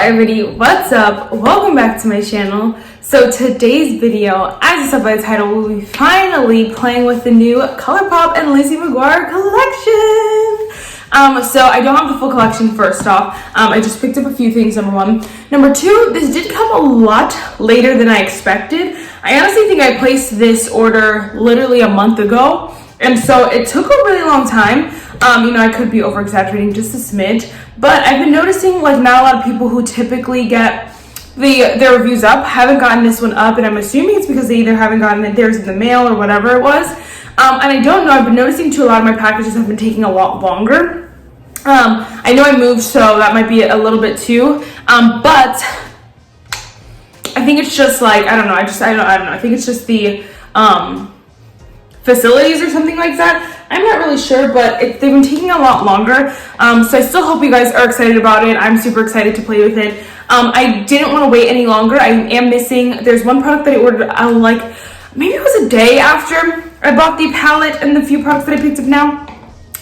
everybody, what's up? Welcome back to my channel. So today's video, as you saw by the title, we'll be finally playing with the new Colourpop and LIZZIE MCGUIRE collection. So I don't have the full collection first off. I just picked up a few things, number one. Number two, this did come a lot later than I expected. I honestly think I placed this order literally a month ago. And so it took a really long time. I could be over exaggerating just a smidge, but I've been noticing like not a lot of people who typically get their reviews up haven't gotten this one up, and I'm assuming it's because they either haven't gotten it theirs in the mail or whatever it was. And I don't know, I've been noticing too a lot of my packages have been taking a lot longer. I know I moved, so that might be a little bit too, but I think it's just like, I don't know, I don't know, I think it's just the facilities or something like that. I'm not really sure, but they've been taking a lot longer. So I still hope you guys are excited about it. I'm super excited to play with it. I didn't want to wait any longer. I am missing, there's one product that I ordered like, maybe it was a day after I bought the palette and the few products that I picked up now.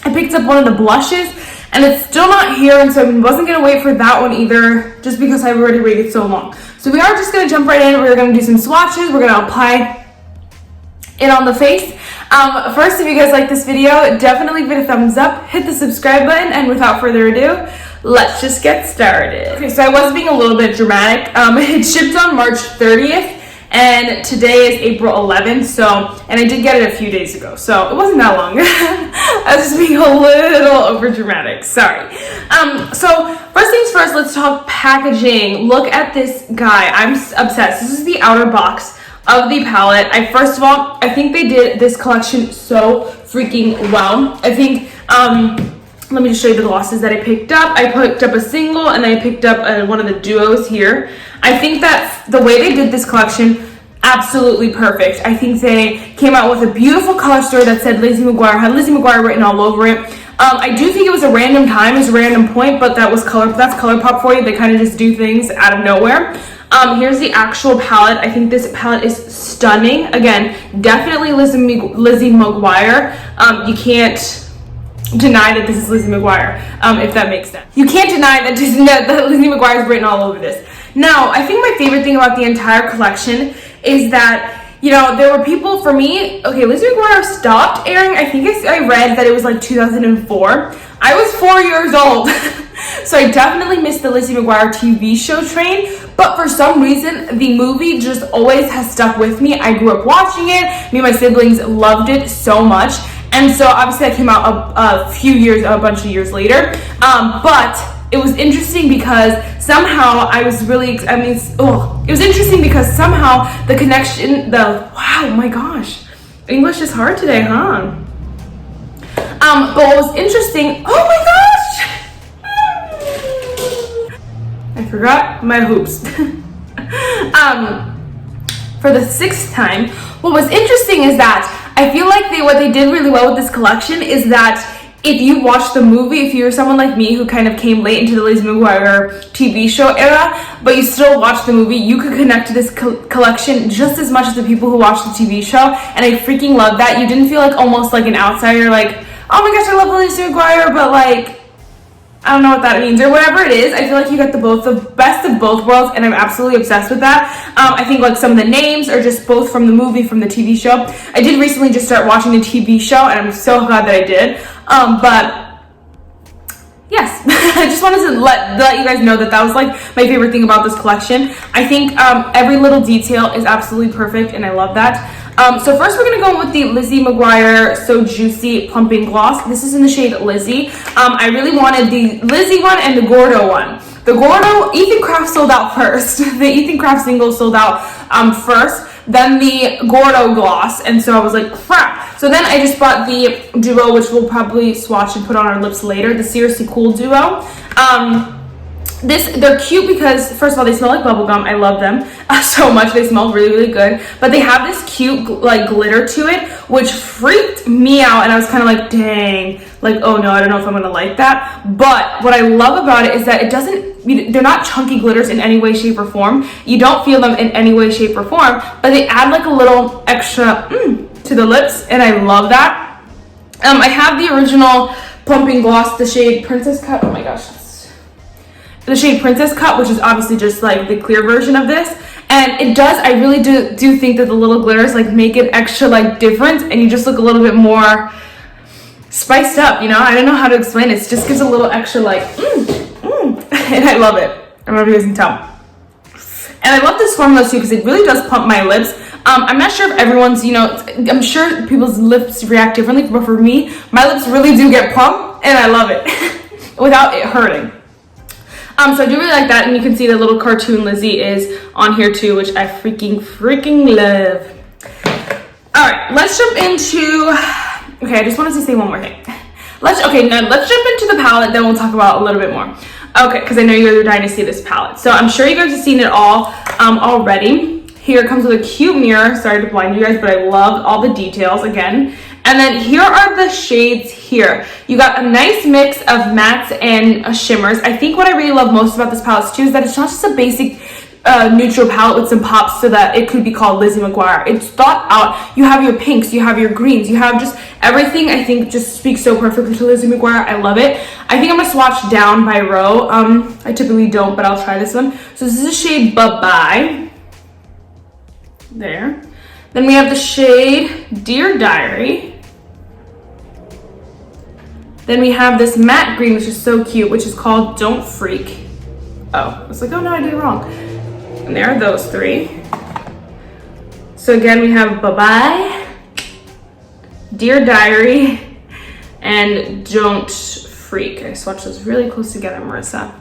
I picked up one of the blushes and it's still not here, and so I wasn't gonna wait for that one either, just because I've already waited so long. So we are just gonna jump right in. We're gonna do some swatches. We're gonna apply it on the face. First, if you guys like this video, definitely give it a thumbs up, hit the subscribe button, and without further ado, let's just get started. Okay, so I was being a little bit dramatic. It shipped on March 30th, and today is April 11th, and I did get it a few days ago, so it wasn't that long. I was just being a little over dramatic, sorry. So first things first, let's talk packaging. Look at this guy, I'm obsessed. This is the outer box of the palette. First of all, I think they did this collection so freaking well. I think, let me just show you the glosses that I picked up. I picked up a single and I picked up one of the duos here. I think that the way they did this collection, absolutely perfect. I think they came out with a beautiful color story that said LIZZIE MCGUIRE, had LIZZIE MCGUIRE written all over it. I do think it was a random time, it was a random point, but that's Colourpop for you. They kind of just do things out of nowhere. Here's the actual palette. I think this palette is stunning. Again, definitely LIZZIE MCGUIRE. You can't deny that this is LIZZIE MCGUIRE, if that makes sense. You can't deny that LIZZIE MCGUIRE is written all over this. Now, I think my favorite thing about the entire collection is that, there were people, for me, okay, LIZZIE MCGUIRE stopped airing, I think I read that it was like 2004. I was 4 years old. So I definitely missed the LIZZIE MCGUIRE TV show train, but for some reason, the movie just always has stuck with me. I grew up watching it. Me and my siblings loved it so much. And so obviously that came out a bunch of years later. But it was interesting because somehow it was interesting because somehow the connection, wow, my gosh. English is hard today, huh? But what was interesting, oh my gosh! I forgot my hoops. For the sixth time, what was interesting is that I feel like what they did really well with this collection is that if you watch the movie, if you're someone like me who kind of came late into the LIZZIE MCGUIRE TV show era, but you still watch the movie, you could connect to this collection just as much as the people who watch the TV show, and I freaking love that. You didn't feel like almost like an outsider, like, oh my gosh, I love LIZZIE MCGUIRE, but like, I don't know what that means, or whatever it is. I feel like you got the best of both worlds, and I'm absolutely obsessed with that. I think like some of the names are just both from the movie, from the TV show. I did recently just start watching the TV show, and I'm so glad that I did. But yes, I just wanted to let you guys know that was like my favorite thing about this collection. I think every little detail is absolutely perfect, and I love that. So first we're going to go with the LIZZIE MCGUIRE So Juicy Plumping Gloss. This is in the shade Lizzie. I really wanted the Lizzie one and the Gordo one. The Gordo, Ethan Craft sold out first. The Ethan Craft single sold out first, then the Gordo gloss, and so I was like, crap. So then I just bought the duo, which we'll probably swatch and put on our lips later, the Seriously Cool duo. They're cute because, first of all, they smell like bubblegum. I love them so much. They smell really, really good. But they have this cute, like, glitter to it, which freaked me out. And I was kind of like, dang. Like, oh, no, I don't know if I'm going to like that. But what I love about it is that they're not chunky glitters in any way, shape, or form. You don't feel them in any way, shape, or form. But they add, like, a little extra to the lips. And I love that. I have the original Plumping Gloss, the shade Princess Cut. Oh, my gosh. the shade Princess Cut, which is obviously just like the clear version of this. And it does, I really do think that the little glitters like make it extra like different, and you just look a little bit more spiced up, you know? I don't know how to explain it. It just gives a little extra like, and I love it. I don't know if you guys can tell. And I love this formula too because it really does plump my lips. I'm not sure if everyone's, you know, I'm sure people's lips react differently, but for me, my lips really do get plump, and I love it without it hurting. So I do really like that, and you can see the little cartoon Lizzie is on here too, which I freaking love. All right, let's jump into, okay, I just wanted to say one more thing. Let's jump into the palette, then we'll talk about a little bit more. Okay, because I know you guys are dying to see this palette. So I'm sure you guys have seen it all already. Here it comes with a cute mirror. Sorry to blind you guys, but I love all the details again. And then here are the shades here. You got a nice mix of mattes and shimmers. I think what I really love most about this palette too is that it's not just a basic neutral palette with some pops so that it could be called Lizzie McGuire. It's thought out. You have your pinks, you have your greens, you have just everything. I think just speaks so perfectly to Lizzie McGuire. I love it. I think I'm gonna swatch down by row. I typically don't, but I'll try this one. So this is the shade Bye-Bye. There. Then we have the shade Dear Diary. Then we have this matte green, which is so cute, which is called Don't Freak. Oh, I was like, oh no, I did it wrong. And there are those three. So again, we have Bye-Bye, Dear Diary, and Don't Freak. I swatched those really close together, Marissa.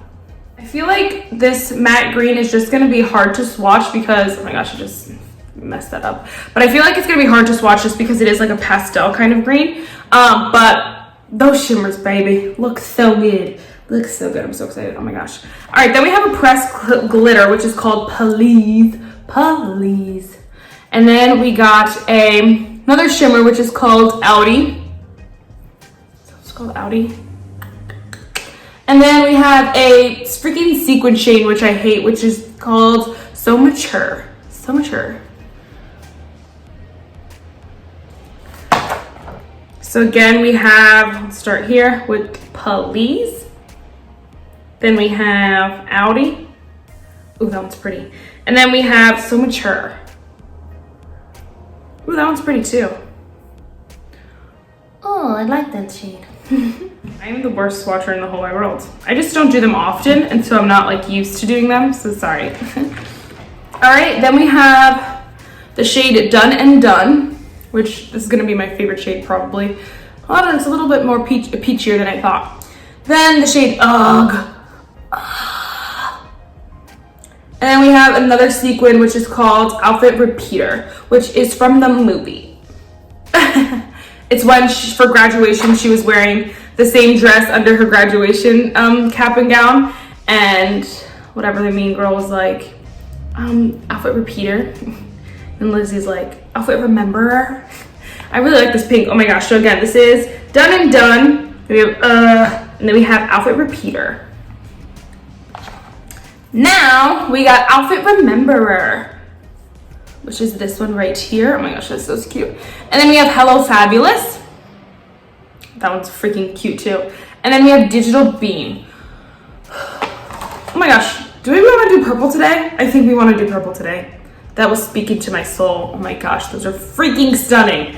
I feel like this matte green is just gonna be hard to swatch because, oh my gosh, I just messed that up. But I feel like it's gonna be hard to swatch just because it is like a pastel kind of green. But those shimmers, baby, look so good. Looks so good. I'm so excited. Oh my gosh. All right, then we have a pressed glitter, which is called Please. And then we got another shimmer, which is called Outie. So it's called Outie. And then we have a freaking sequin shade, which I hate, which is called So Mature. So Mature. So again, we have, let's start here with Please. Then we have Outie. Ooh, that one's pretty. And then we have So Mature. Ooh, that one's pretty too. Oh, I like that shade. I am the worst swatcher in the whole wide world. I just don't do them often, and so I'm not like used to doing them, so sorry. All right, then we have the shade Done and Done, which is gonna be my favorite shade probably. I don't know, it's a little bit more peachier than I thought. Then the shade Ugh. And then we have another sequin, which is called Outfit Repeater, which is from the movie. It's when for graduation, she was wearing the same dress under her graduation cap and gown, and whatever the mean girl was like, Outfit Repeater. And Lizzie's like, Outfit Rememberer. I really like this pink. Oh my gosh. So again, this is Done and Done. We have and then we have Outfit Repeater. Now we got Outfit Rememberer, which is this one right here. Oh my gosh, that's so cute. And then we have Hello Fabulous. That one's freaking cute too. And then we have Digital Beam. Oh my gosh, do we want to do purple today? I think we want to do purple today. That was speaking to my soul. Oh my gosh, those are freaking stunning.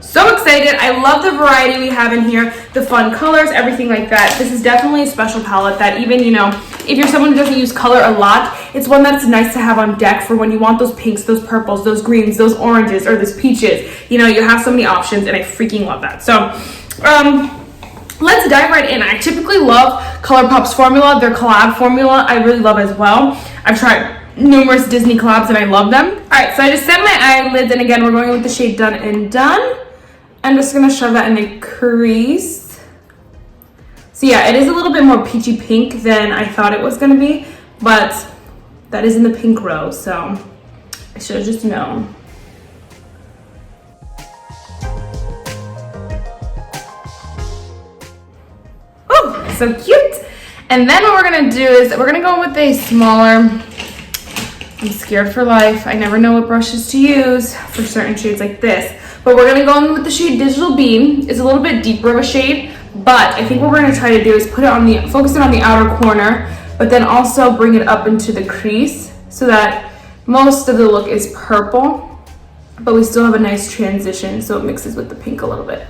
So excited. I love the variety we have in here, the fun colors, everything like that. This is definitely a special palette that even, you know, if you're someone who doesn't use color a lot, it's one that's nice to have on deck for when you want those pinks, those purples, those greens, those oranges, or those peaches. You know, you have so many options, and I freaking love that. So, let's dive right in. I typically love Colourpop's formula, their collab formula. I really love as well. I've tried numerous Disney collabs and I love them. All right, so I just set my eyelids, and again, we're going with the shade Done and Done. I'm just gonna shove that in a crease. So yeah, it is a little bit more peachy pink than I thought it was gonna be, but that is in the pink row, so I should have just known. Oh, so cute. And then what we're gonna do is we're gonna go with a smaller, I'm scared for life. I never know what brushes to use for certain shades like this. But we're gonna go in with the shade Digital Beam. It's a little bit deeper of a shade, But I think what we're gonna try to do is put it on the, focus it on the outer corner, but then also bring it up into the crease so that most of the look is purple, but we still have a nice transition so it mixes with the pink a little bit.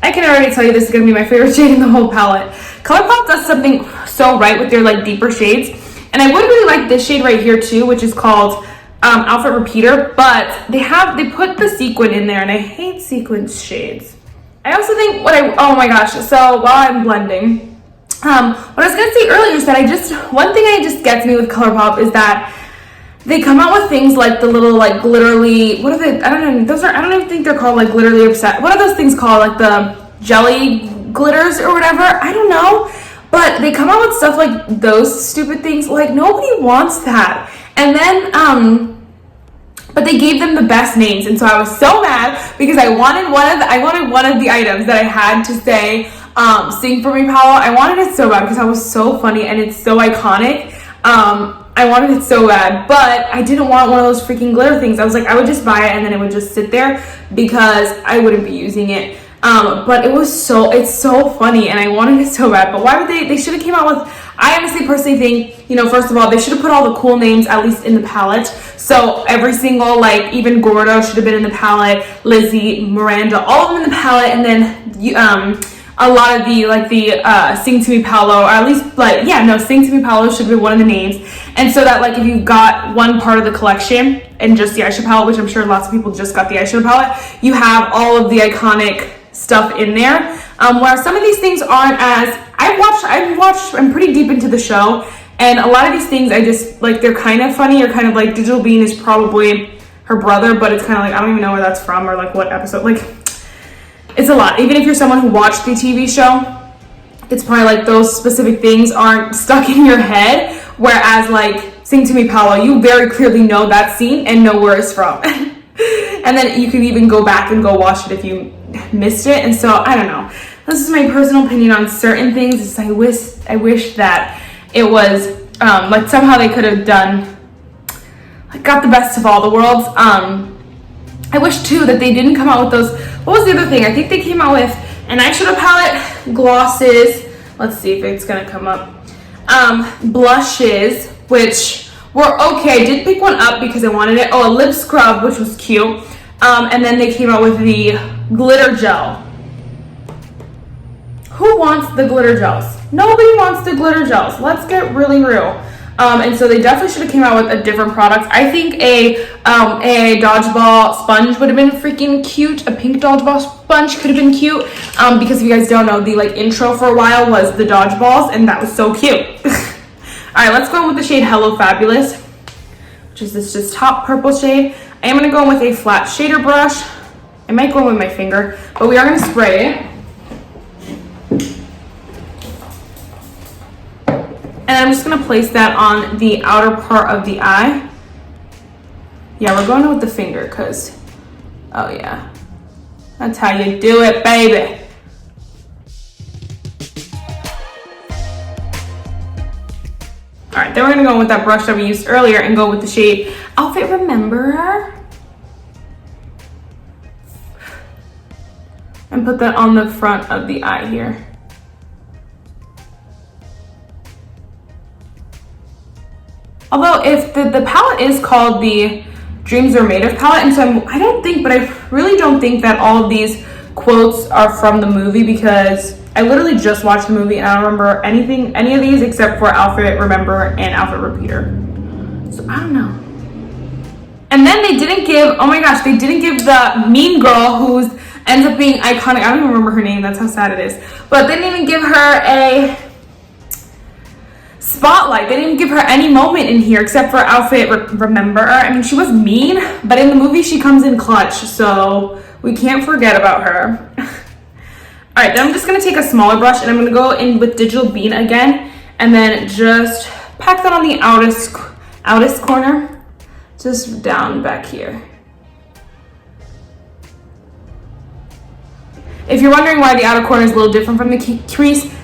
I can already tell you this is gonna be my favorite shade in the whole palette. Colourpop does something so right with their like deeper shades, and I would really like this shade right here too, which is called Outfit Repeater, but they put the sequin in there, and I hate sequin shades. I also think oh my gosh, so while I'm blending, what I was gonna say earlier is that one thing that just gets me with Colourpop is that they come out with things like the little like glitterly, what are they? I don't know. I don't even think they're called like glitterly obsessed. What are those things called? Like the jelly glitters or whatever? I don't know. But they come out with stuff like those stupid things. Like nobody wants that. And then, but they gave them the best names, and so I was so mad because I wanted one of the items that I had to say, "Sing for me, Paolo." I wanted it so bad because I was so funny and it's so iconic. I wanted it so bad, but I didn't want one of those freaking glitter things. I was like, I would just buy it and then it would just sit there because I wouldn't be using it. But it's so funny and I wanted it so bad. But why would they should have came out with, I honestly personally think, you know, first of all, they should have put all the cool names at least in the palette. So every single, like even Gordo should have been in the palette, Lizzie, Miranda, all of them in the palette, and then a lot of the Sing to Me Paolo, or at least like, yeah, no, Sing to Me Paolo should be one of the names. And so that like if you got one part of the collection and just the eyeshadow palette, which I'm sure lots of people just got the eyeshadow palette, you have all of the iconic stuff in there. Where some of these things aren't as, I'm pretty deep into the show, and a lot of these things I just like, they're kind of funny, or kind of like Digital Bean is probably her brother, but it's kind of like, I don't even know where that's from or like what episode, like it's a lot. Even if you're someone who watched the TV show, it's probably like those specific things aren't stuck in your head, whereas like Sing to Me Paolo, you very clearly know that scene and know where it's from. And then you can even go back and go watch it if you missed it. And so I don't know, this is my personal opinion on certain things. Is I wish that it was like somehow they could have done, like, got the best of all the worlds. I wish too that they didn't come out with those, what was the other thing? I think they came out with an eyeshadow palette, glosses, let's see if it's gonna come up, blushes, which were okay. I did pick one up because I wanted it. Oh, a lip scrub, which was cute. And then they came out with the glitter gel. Who wants the glitter gels? Nobody wants the glitter gels. Let's get really real. And so they definitely should have came out with a different product. I think a dodgeball sponge would have been freaking cute. A pink dodgeball sponge could have been cute. Because if you guys don't know, the like intro for a while was the dodgeballs, and that was so cute. All right, let's go in with the shade Hello Fabulous, which is this just top purple shade. I am gonna go in with a flat shader brush. I might go in with my finger, but we are gonna spray it. And I'm just gonna place that on the outer part of the eye. Yeah, we're going with the finger because, oh yeah, that's how you do it, baby. All right, then we're gonna go with that brush that we used earlier and go with the shade Outfit Remember. And put that on the front of the eye here. Although if the palette is called the Dreams Are Made Of palette, and so I really don't think that all of these quotes are from the movie, because I literally just watched the movie and I don't remember any of these except for Outfit Remember and Outfit Repeater. So I don't know. And then they didn't give, oh my gosh, they didn't give the mean girl who ends up being iconic. I don't even remember her name, that's how sad it is. But they didn't even give her a spotlight. They didn't give her any moment in here except for Outfit Remember. I mean, she was mean, but in the movie she comes in clutch, so we can't forget about her. All right, then I'm just gonna take a smaller brush and I'm gonna go in with Digital Bean again, and then just pack that on the outest corner, just down back here. If you're wondering why the outer corner is a little different from the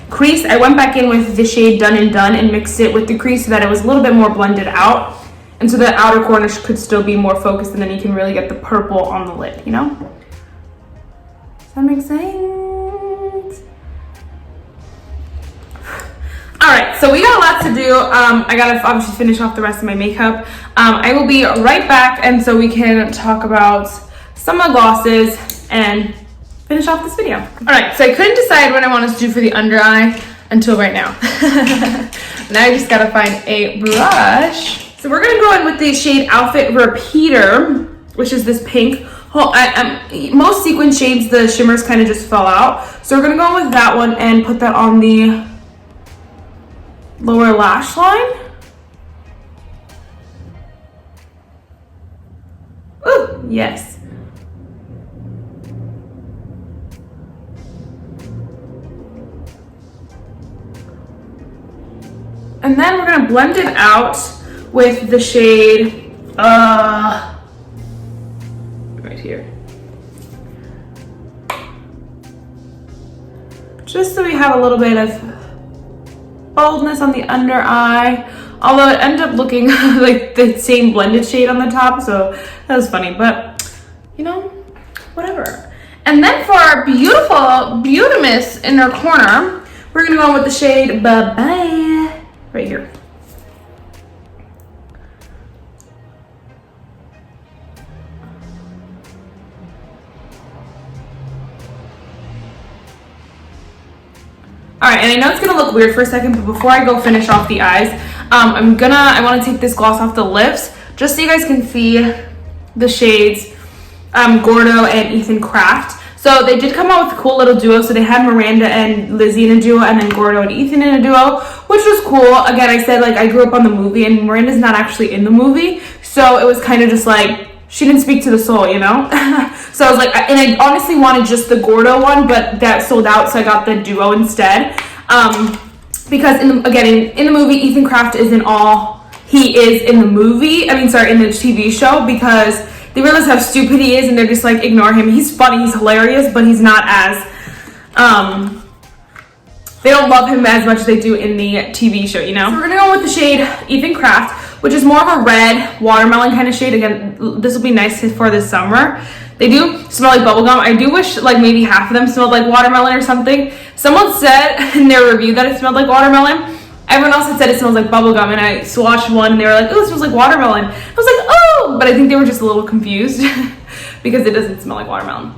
crease, I went back in with the shade Done and Done and mixed it with the crease so that it was a little bit more blended out, and so the outer corner could still be more focused, and then you can really get the purple on the lid, you know? Does that make sense? All right, so we got a lot to do. I gotta obviously finish off the rest of my makeup. I will be right back, and so we can talk about some of the glosses and finish off this video. All right, so I couldn't decide what I wanted to do for the under eye until right now. Now I just gotta find a brush. So we're gonna go in with the shade Outfit Repeater, which is this pink. Most sequin shades, the shimmers kind of just fell out. So we're gonna go with that one and put that on the lower lash line. Ooh, yes. And then we're gonna blend it out with the shade, right here. Just so we have a little bit of boldness on the under eye, although it ended up looking like the same blended shade on the top, so that was funny, but you know, whatever. And then for our beautiful Beautimus inner corner, we're gonna go with the shade Bye Bye right here. All right, and I know it's gonna look weird for a second, but before I go finish off the eyes, I wanna take this gloss off the lips, just so you guys can see the shades Gordo and Ethan Craft. So they did come out with a cool little duo. So they had Miranda and Lizzie in a duo, and then Gordo and Ethan in a duo, which was cool. Again, I said, like, I grew up on the movie, and Miranda's not actually in the movie, so it was kind of just like, she didn't speak to the soul, you know? So I was like, and I honestly wanted just the Gordo one, but that sold out, so I got the duo instead. Because in the movie, Ethan Craft isn't all he is in the movie. I mean, sorry, in the TV show, because they realize how stupid he is, and they're just like, ignore him. He's funny, he's hilarious, but he's not as, they don't love him as much as they do in the TV show, you know? So we're gonna go with the shade Ethan Craft, which is more of a red watermelon kind of shade. Again, this will be nice for this summer. They do smell like bubblegum. I do wish like maybe half of them smelled like watermelon or something. Someone said in their review that it smelled like watermelon. Everyone else had said it smells like bubblegum, and I swatched one and they were like, oh, it smells like watermelon. I was like, oh, but I think they were just a little confused because it doesn't smell like watermelon.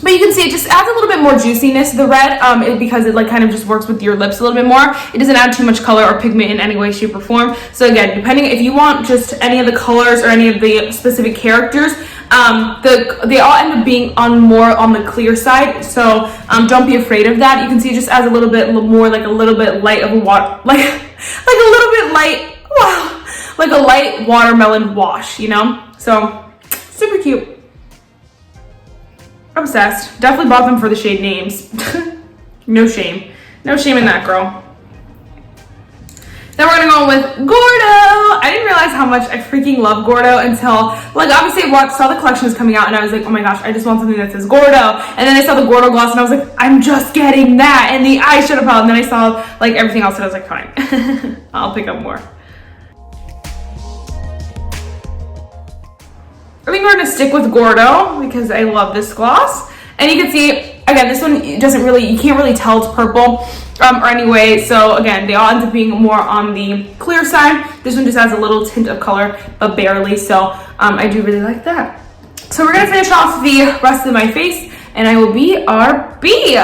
But you can see it just adds a little bit more juiciness, the red, because it like kind of just works with your lips a little bit more. It doesn't add too much color or pigment in any way, shape, or form. So again, depending if you want just any of the colors or any of the specific characters, they all end up being more on the clear side. So don't be afraid of that. You can see it just adds a little bit more, like a little bit light of a water, like a little bit light, wow, like a light watermelon wash, you know? So super cute. Obsessed. Definitely bought them for the shade names. No shame. No shame in that, girl. Then we're gonna go with Gordo. I didn't realize how much I freaking love Gordo until, like, obviously I saw the collection was coming out, and I was like, oh my gosh, I just want something that says Gordo. And then I saw the Gordo gloss, and I was like, I'm just getting that, and the eyeshadow palette. And then I saw like everything else, and I was like, fine, I'll pick up more. I think we're gonna stick with Gordo because I love this gloss. And you can see, again, this one you can't really tell it's purple or anyway. So again, they all end up being more on the clear side. This one just has a little tint of color, but barely. So I do really like that. So we're gonna finish off the rest of my face, and I will be RB.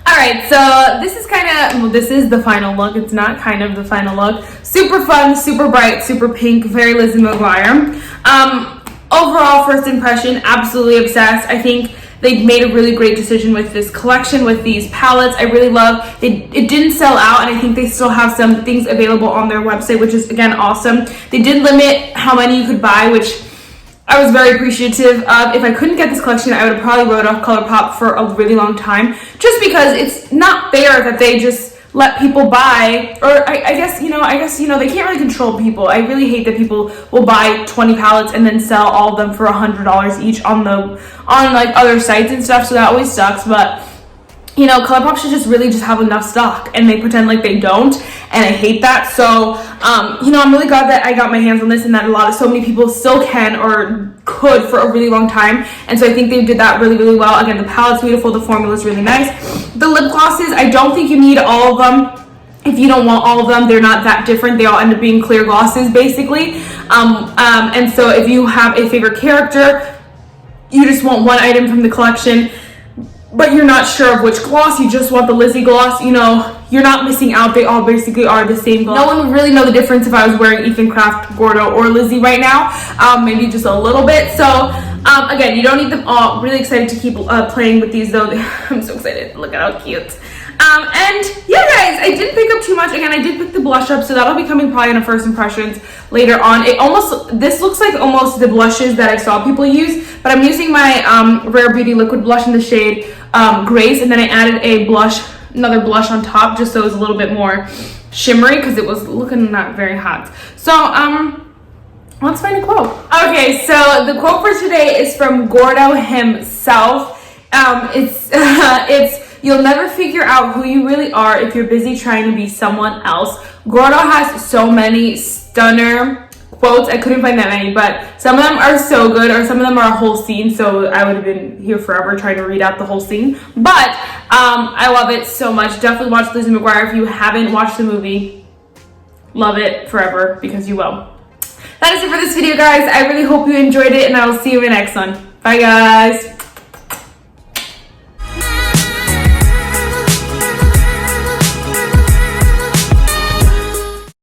All right, so this is this is the final look. It's not kind of the final look. Super fun, super bright, super pink, very Lizzie McGuire. Overall, first impression, absolutely obsessed. I think they made a really great decision with this collection, with these palettes. I really love it. It didn't sell out, and I think they still have some things available on their website, which is, again, awesome. They did limit how many you could buy, which I was very appreciative of. If I couldn't get this collection, I would have probably wrote off Colourpop for a really long time, just because it's not fair that they just let people buy, or I guess they can't really control people. I really hate that people will buy 20 palettes and then sell all of them for $100 each on like other sites and stuff. So that always sucks. But you know, Colourpop should just really just have enough stock, and they pretend like they don't, and I hate that. So I'm really glad that I got my hands on this, and that so many people still can or could for a really long time. And so I think they did that really, really well. Again, the palette's beautiful, the formula's really nice. The lip glosses, I don't think you need all of them. if you don't want all of them, they're not that different. They all end up being clear glosses basically. And so if you have a favorite character, you just want one item from the collection, but you're not sure of which gloss, you just want the Lizzie gloss, you know, you're not missing out. They all basically are the same gloss. No one would really know the difference if I was wearing Ethan Craft, Gordo, or Lizzie right now. Maybe just a little bit. So again, you don't need them all. Really excited to keep playing with these though. I'm so excited. Look at how cute. And yeah, guys, I didn't pick up too much. Again, I did pick the blush up, so that'll be coming probably in a first impressions later on. This looks like almost the blushes that I saw people use, but I'm using my Rare Beauty liquid blush in the shade Grace, and then I added another blush on top just so it was a little bit more shimmery because it was looking not very hot. So let's find a quote. Okay, so the quote for today is from Gordo himself. It's "You'll never figure out who you really are if you're busy trying to be someone else." Gordo has so many stunner quotes. I couldn't find that many, but some of them are so good, or some of them are a whole scene, so I would have been here forever trying to read out the whole scene. But I love it so much. Definitely watch Lizzie McGuire if you haven't watched the movie. Love it forever, because you will. That is it for this video, guys. I really hope you enjoyed it, and I will see you in the next one. Bye, guys.